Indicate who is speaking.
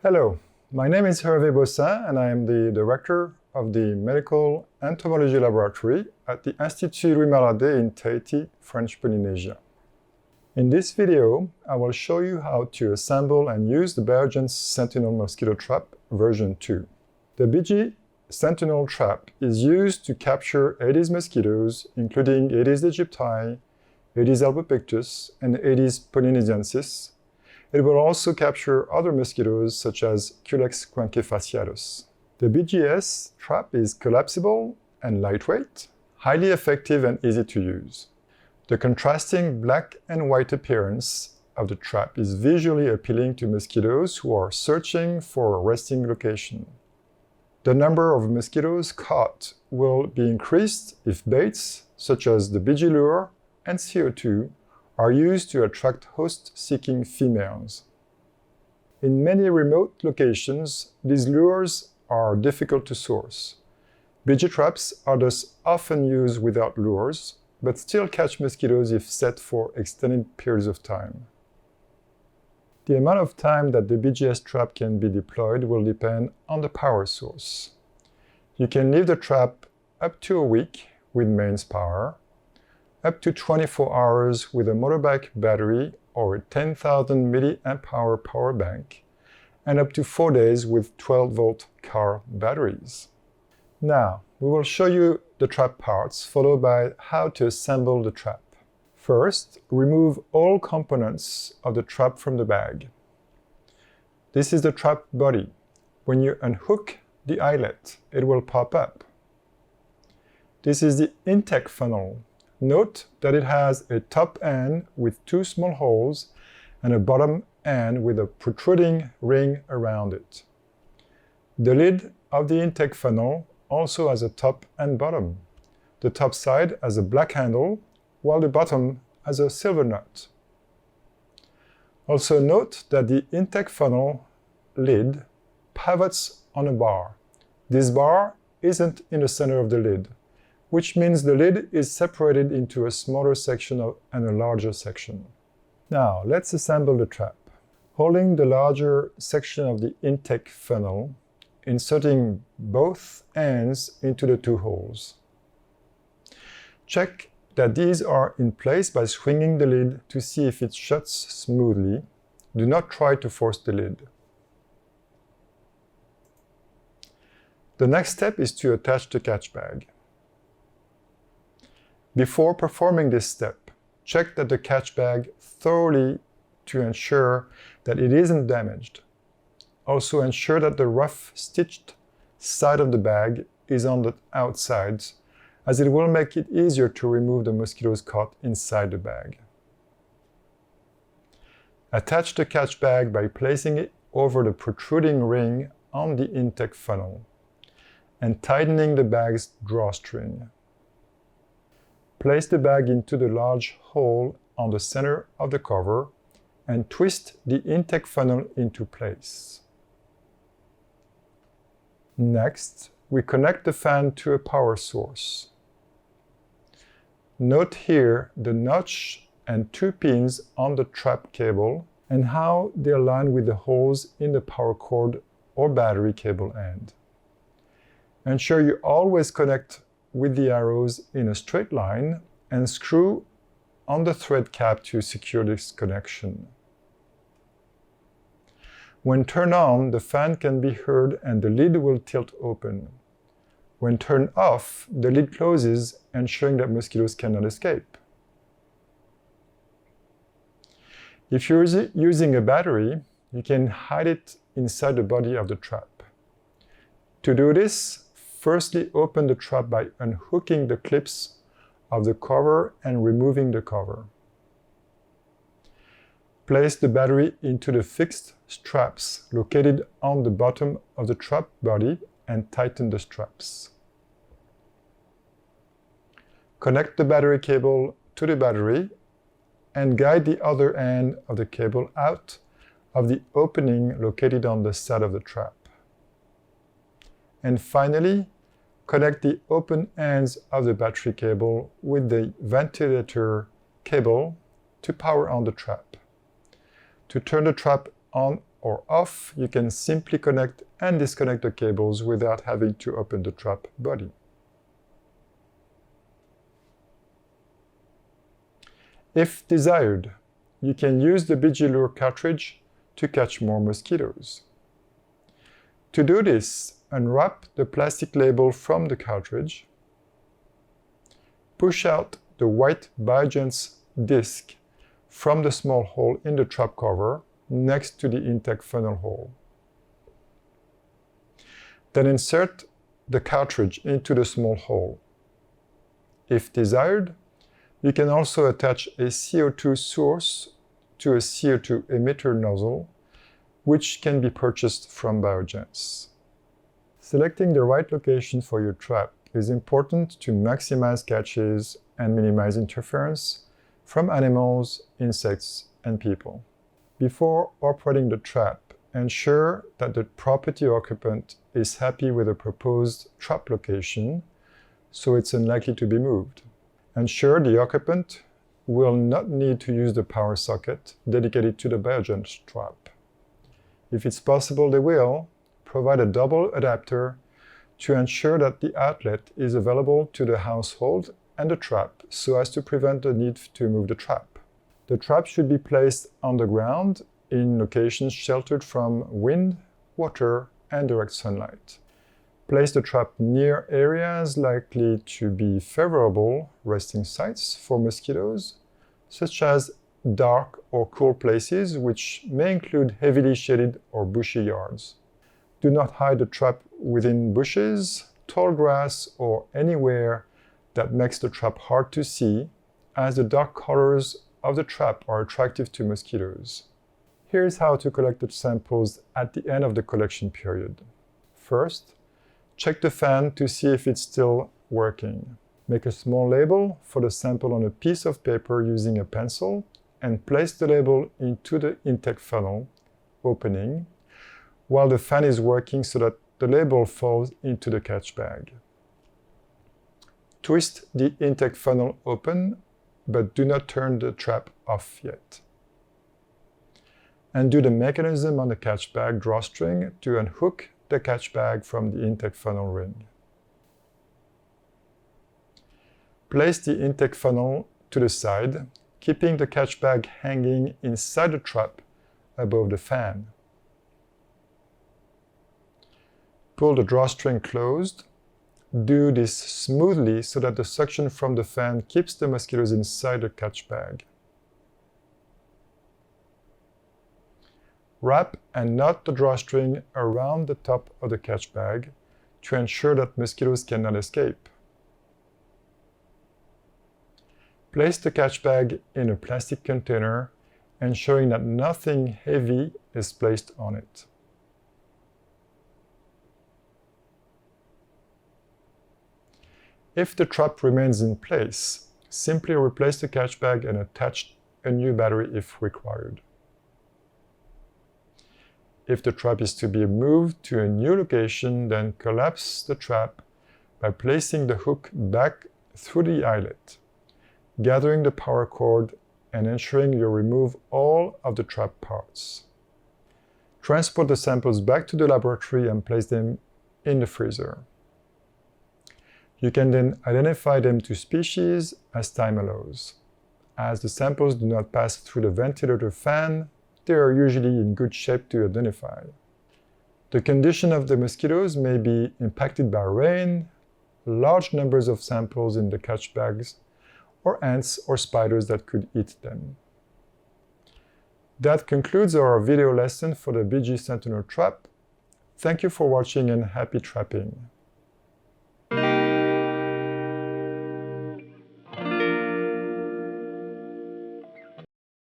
Speaker 1: Hello, my name is Hervé Bossin and I am the director of the Medical Entomology Laboratory at the Institut Louis Malardé in Tahiti, French Polynesia. In this video, I will show you how to assemble and use the BG-Sentinel mosquito trap version 2. The BG-Sentinel trap is used to capture Aedes mosquitoes, including Aedes aegypti, Aedes albopictus, and Aedes polynesiensis. It will also capture other mosquitoes such as Culex quenquefasciatus. The BGS trap is collapsible and lightweight, highly effective and easy to use. The contrasting black and white appearance of the trap is visually appealing to mosquitoes who are searching for a resting location. The number of mosquitoes caught will be increased if baits such as the BG lure and CO2 are used to attract host-seeking females. In many remote locations, these lures are difficult to source. BG traps are thus often used without lures, but still catch mosquitoes if set for extended periods of time. The amount of time that the BGS trap can be deployed will depend on the power source. You can leave the trap up to a week with mains power, up to 24 hours with a motorbike battery or a 10,000 mAh power bank, and up to 4 days with 12-volt car batteries. Now, we will show you the trap parts, followed by how to assemble the trap. First, remove all components of the trap from the bag. This is the trap body. When you unhook the eyelet, it will pop up. This is the intake funnel. Note that it has a top end with 2 small holes and a bottom end with a protruding ring around it. The lid of the intake funnel also has a top and bottom. The top side has a black handle, while the bottom has a silver nut. Also note that the intake funnel lid pivots on a bar. This bar isn't in the center of the lid, which means the lid is separated into a smaller section and a larger section. Now, let's assemble the trap. Holding the larger section of the intake funnel, inserting both ends into the 2 holes. Check that these are in place by swinging the lid to see if it shuts smoothly. Do not try to force the lid. The next step is to attach the catch bag. Before performing this step, check that the catch bag thoroughly to ensure that it isn't damaged. Also ensure that the rough stitched side of the bag is on the outside, as it will make it easier to remove the mosquitoes caught inside the bag. Attach the catch bag by placing it over the protruding ring on the intake funnel and tightening the bag's drawstring. Place the bag into the large hole on the center of the cover and twist the intake funnel into place. Next, we connect the fan to a power source. Note here the notch and 2 pins on the trap cable and how they align with the holes in the power cord or battery cable end. Ensure you always connect with the arrows in a straight line and screw on the thread cap to secure this connection. When turned on, the fan can be heard and the lid will tilt open. When turned off, the lid closes, ensuring that mosquitoes cannot escape. If you're using a battery, you can hide it inside the body of the trap. To do this, firstly open the trap by unhooking the clips of the cover and removing the cover. Place the battery into the fixed straps located on the bottom of the trap body and tighten the straps. Connect the battery cable to the battery and guide the other end of the cable out of the opening located on the side of the trap. And finally, connect the open ends of the battery cable with the ventilator cable to power on the trap. To turn the trap on or off, you can simply connect and disconnect the cables without having to open the trap body. If desired, you can use the BG-Lure cartridge to catch more mosquitoes. To do this, unwrap the plastic label from the cartridge, push out the white BG-Sentinel disc from the small hole in the trap cover next to the intake funnel hole. Then insert the cartridge into the small hole. If desired, you can also attach a CO2 source to a CO2 emitter nozzle, which can be purchased from Biogens. Selecting the right location for your trap is important to maximize catches and minimize interference from animals, insects, and people. Before operating the trap, ensure that the property occupant is happy with the proposed trap location, so it's unlikely to be moved. Ensure the occupant will not need to use the power socket dedicated to the Biogens trap. If it's possible they will, provide a double adapter to ensure that the outlet is available to the household and the trap so as to prevent the need to move the trap. The trap should be placed on the ground in locations sheltered from wind, water, and direct sunlight. Place the trap near areas likely to be favorable resting sites for mosquitoes, such as dark or cool places, which may include heavily shaded or bushy yards. Do not hide the trap within bushes, tall grass, or anywhere that makes the trap hard to see, as the dark colors of the trap are attractive to mosquitoes. Here's how to collect the samples at the end of the collection period. First, check the fan to see if it's still working. Make a small label for the sample on a piece of paper using a pencil and place the label into the intake funnel opening while the fan is working so that the label falls into the catch bag. Twist the intake funnel open, but do not turn the trap off yet. Undo the mechanism on the catch bag drawstring to unhook the catch bag from the intake funnel ring. Place the intake funnel to the side, keeping the catch bag hanging inside the trap above the fan. Pull the drawstring closed. Do this smoothly so that the suction from the fan keeps the mosquitoes inside the catch bag. Wrap and knot the drawstring around the top of the catch bag to ensure that mosquitoes cannot escape. Place the catch bag in a plastic container, ensuring that nothing heavy is placed on it. If the trap remains in place, simply replace the catch bag and attach a new battery if required. If the trap is to be moved to a new location, then collapse the trap by placing the hook back through the eyelet, gathering the power cord, and ensuring you remove all of the trap parts. Transport the samples back to the laboratory and place them in the freezer. You can then identify them to species as time allows. As the samples do not pass through the ventilator fan, they are usually in good shape to identify. The condition of the mosquitoes may be impacted by rain, large numbers of samples in the catch bags, or ants or spiders that could eat them. That concludes our video lesson for the BG-Sentinel trap. Thank you for watching and happy trapping.